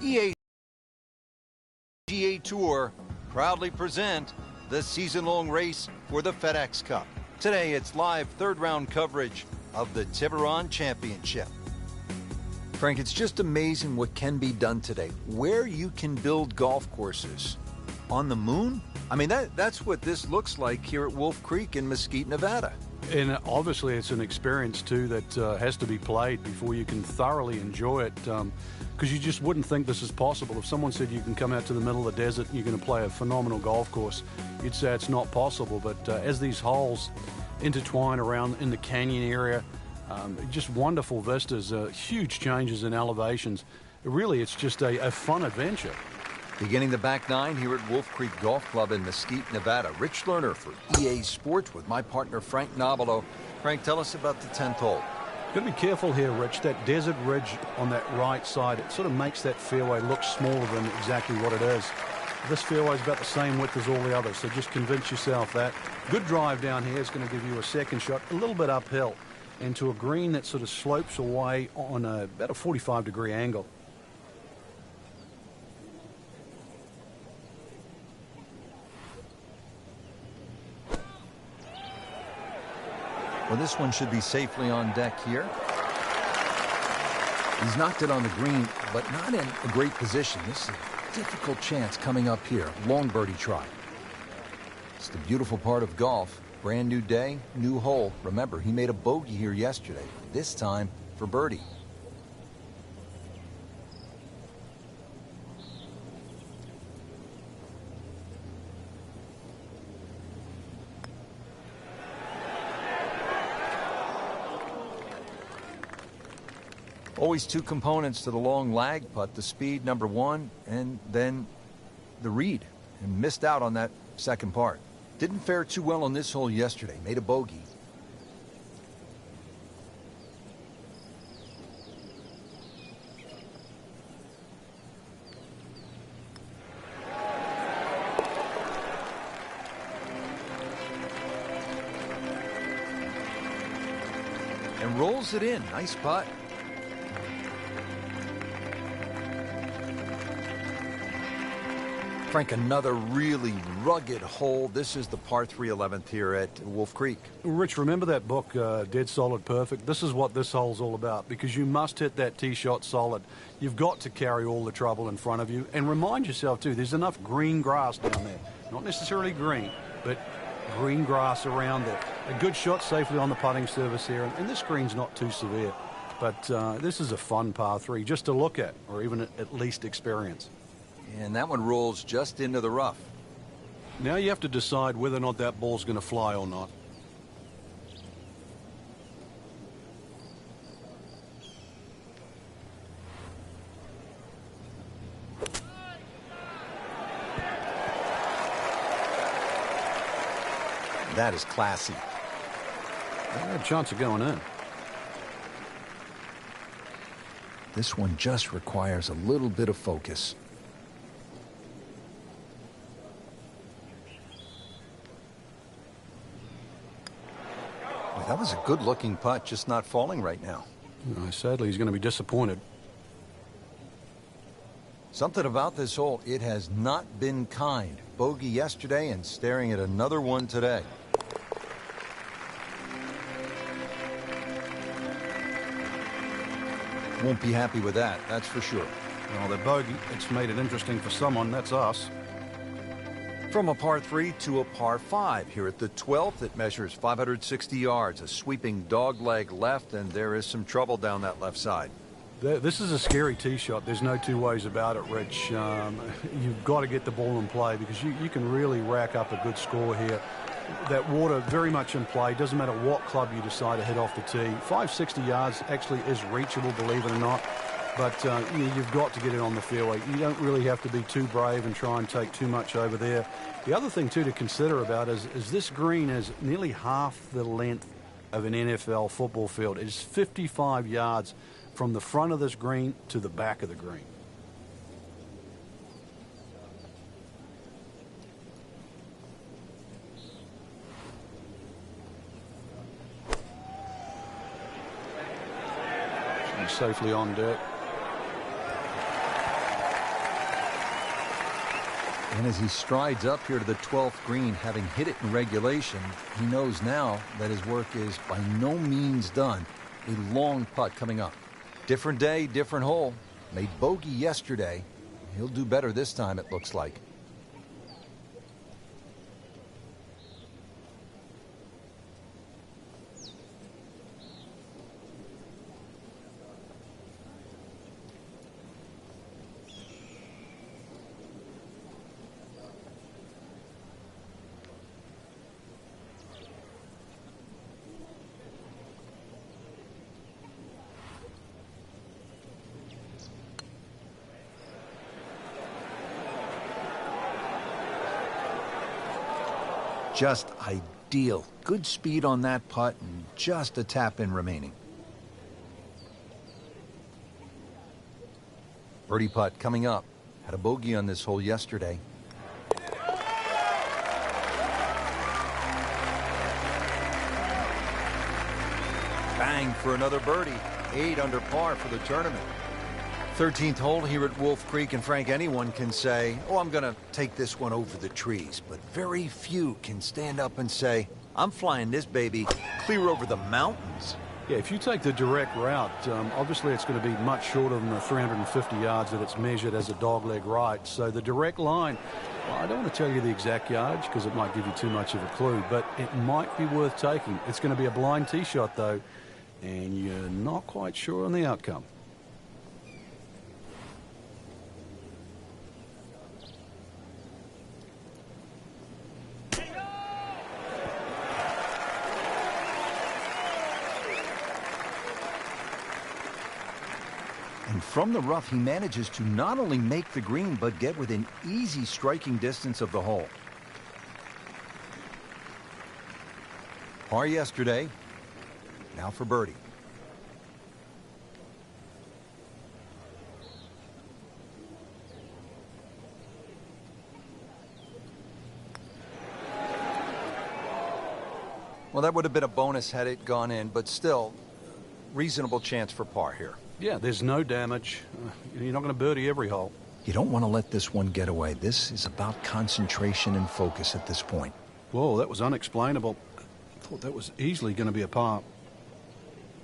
EARoryMcIlroyPGATourse7R3 Tour proudly present the season-long race for the FedEx Cup. Today, it's live third-round coverage of the Tiburon Championship. Frank, it's just amazing what can be done today. Where you can build golf courses on the moon? I mean, that's what this looks like here at Wolf Creek in Mesquite, Nevada. And obviously it's an experience too that has to be played before you can thoroughly enjoy it, because you just wouldn't think this is possible. If someone said you can come out to the middle of the desert and you're going to play a phenomenal golf course, you'd say it's not possible. But as these holes intertwine around in the canyon area, just wonderful vistas, huge changes in elevations. Really, it's just a fun adventure. Beginning the back nine here at Wolf Creek Golf Club in Mesquite, Nevada. Rich Lerner for EA Sports with my partner Frank Nobilo. Frank, tell us about the 10th hole. Got to be careful here, Rich. That desert ridge on that right side, it sort of makes that fairway look smaller than exactly what it is. This fairway is about the same width as all the others, so just convince yourself that. Good drive down here is going to give you a second shot, a little bit uphill, and to a green that sort of slopes away on about a 45-degree angle. Well, this one should be safely on deck here. He's knocked it on the green, but not in a great position. This is a difficult chance coming up here. Long birdie try. It's the beautiful part of golf. Brand new day, new hole. Remember, he made a bogey here yesterday. This time for birdie. Always two components to the long lag putt, the speed, number one, and then the read. And missed out on that second part. Didn't fare too well on this hole yesterday. Made a bogey. And rolls it in. Nice putt. Frank, another really rugged hole. This is the par 3 11th here at Wolf Creek. Rich, remember that book, Dead Solid Perfect? This is what this hole's all about, because you must hit that tee shot solid. You've got to carry all the trouble in front of you. And remind yourself, too, there's enough green grass down there. Not necessarily green, but green grass around there. A good shot safely on the putting surface here. And this green's not too severe. But this is a fun par 3 just to look at, or even at least experience. And that one rolls just into the rough. Now you have to decide whether or not that ball's going to fly or not. That is classy. A chance of going in. This one just requires a little bit of focus. That was a good-looking putt, just not falling right now. Sadly, he's going to be disappointed. Something about this hole, it has not been kind. Bogey yesterday and staring at another one today. Won't be happy with that, that's for sure. Well, the bogey, it's made it interesting for someone, that's us. From a par 3 to a par 5 here at the 12th. It measures 560 yards, a sweeping dog leg left, and there is some trouble down that left side. This is a scary tee shot. There's no two ways about it, Rich. You've got to get the ball in play, because you can really rack up a good score here. That water very much in play. Doesn't matter what club you decide to hit off the tee. 560 yards actually is reachable, believe it or not. But you've got to get it on the fairway. You don't really have to be too brave and try and take too much over there. The other thing, too, to consider about is this green is nearly half the length of an NFL football field. It is 55 yards from the front of this green to the back of the green. Safely on deck. And as he strides up here to the 12th green, having hit it in regulation, he knows now that his work is by no means done. A long putt coming up. Different day, different hole. Made bogey yesterday. He'll do better this time, it looks like. Just ideal. Good speed on that putt and just a tap in remaining. Birdie putt coming up. Had a bogey on this hole yesterday. Bang for another birdie. 8 under par for the tournament. 13th hole here at Wolf Creek, and Frank, anyone can say, oh, I'm going to take this one over the trees, but very few can stand up and say, I'm flying this baby clear over the mountains. Yeah, if you take the direct route, obviously it's going to be much shorter than the 350 yards that it's measured as a dogleg right. So the direct line, well, I don't want to tell you the exact yardage because it might give you too much of a clue, but it might be worth taking. It's going to be a blind tee shot, though, and you're not quite sure on the outcome. And from the rough, he manages to not only make the green, but get within easy striking distance of the hole. Par yesterday, now for birdie. Well, that would have been a bonus had it gone in, but still, reasonable chance for par here. Yeah, there's no damage. You're not going to birdie every hole. You don't want to let this one get away. This is about concentration and focus at this point. Whoa, that was unexplainable. I thought that was easily going to be a par.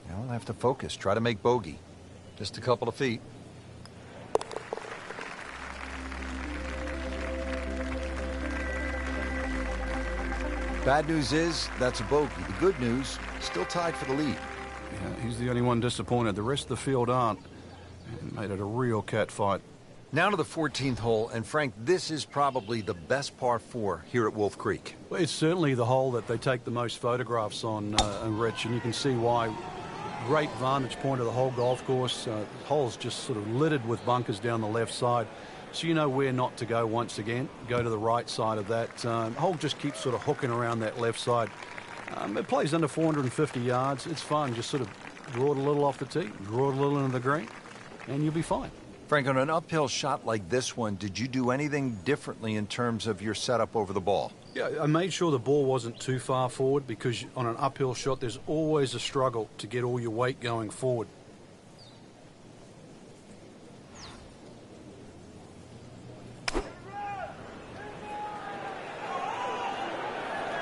Now we'll have to focus. Try to make bogey. Just a couple of feet. Bad news is that's a bogey. The good news, still tied for the lead. Yeah, he's the only one disappointed. The rest of the field aren't. And made it a real cat fight. Now to the 14th hole, and Frank, this is probably the best par 4 here at Wolf Creek. Well, it's certainly the hole that they take the most photographs on, Rich, and you can see why. Great vantage point of the whole golf course. The hole's just sort of littered with bunkers down the left side, so you know where not to go once again. Go to the right side of that. The hole just keeps sort of hooking around that left side. It plays under 450 yards. It's fun. Just sort of draw it a little off the tee, draw it a little into the green, and you'll be fine. Frank, on an uphill shot like this one, did you do anything differently in terms of your setup over the ball? Yeah, I made sure the ball wasn't too far forward because on an uphill shot, there's always a struggle to get all your weight going forward.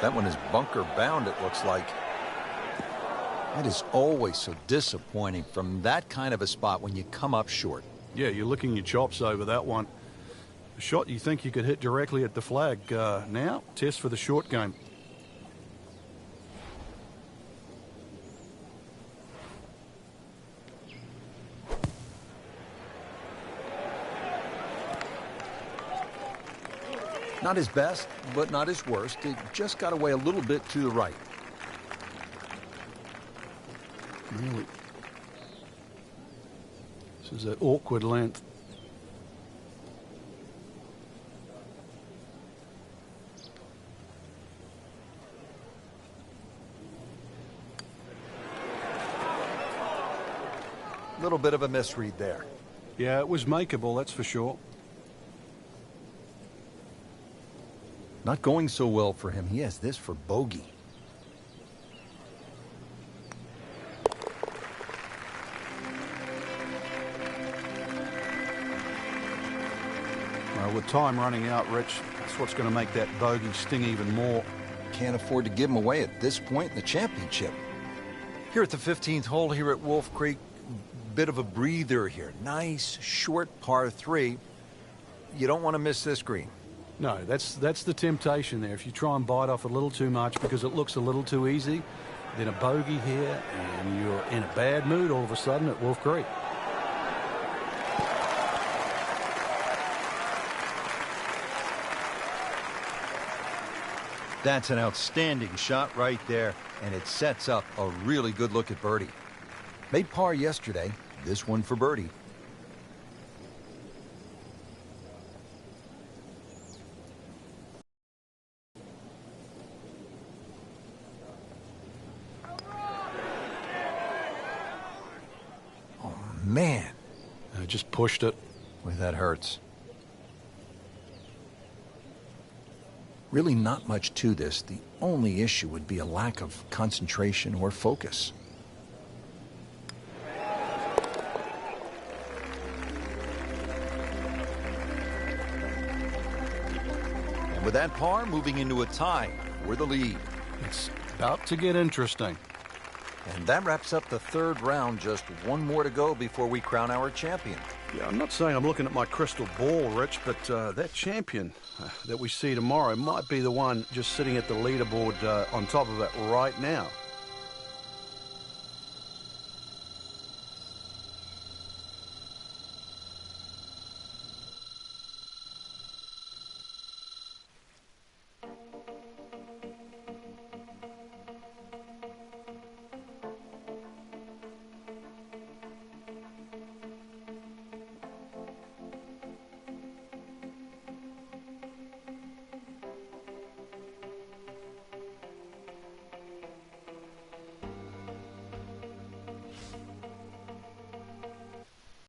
That one is bunker bound, it looks like. That is always so disappointing from that kind of a spot when you come up short. Yeah, you're licking your chops over that one. A shot you think you could hit directly at the flag. Now, test for the short game. Not his best, but not his worst. It just got away a little bit to the right. Really? This is an awkward length. Little bit of a misread there. Yeah, it was makeable, that's for sure. Not going so well for him. He has this for bogey. With time running out, Rich, that's what's going to make that bogey sting even more. Can't afford to give him away at this point in the championship. Here at the 15th hole here at Wolf Creek, bit of a breather here. Nice, short par 3. You don't want to miss this green. No, that's the temptation there. If you try and bite off a little too much because it looks a little too easy, then a bogey here, and you're in a bad mood all of a sudden at Wolf Creek. That's an outstanding shot right there, and it sets up a really good look at birdie. Made par yesterday, this one for birdie. Oh, man. I just pushed it. Boy, that hurts. Really not much to this. The only issue would be a lack of concentration or focus. And with that par, moving into a tie for the lead. It's about to get interesting. And that wraps up the third round. Just one more to go before we crown our champion. Yeah, I'm not saying I'm looking at my crystal ball, Rich, but that champion that we see tomorrow might be the one just sitting at the leaderboard on top of it right now.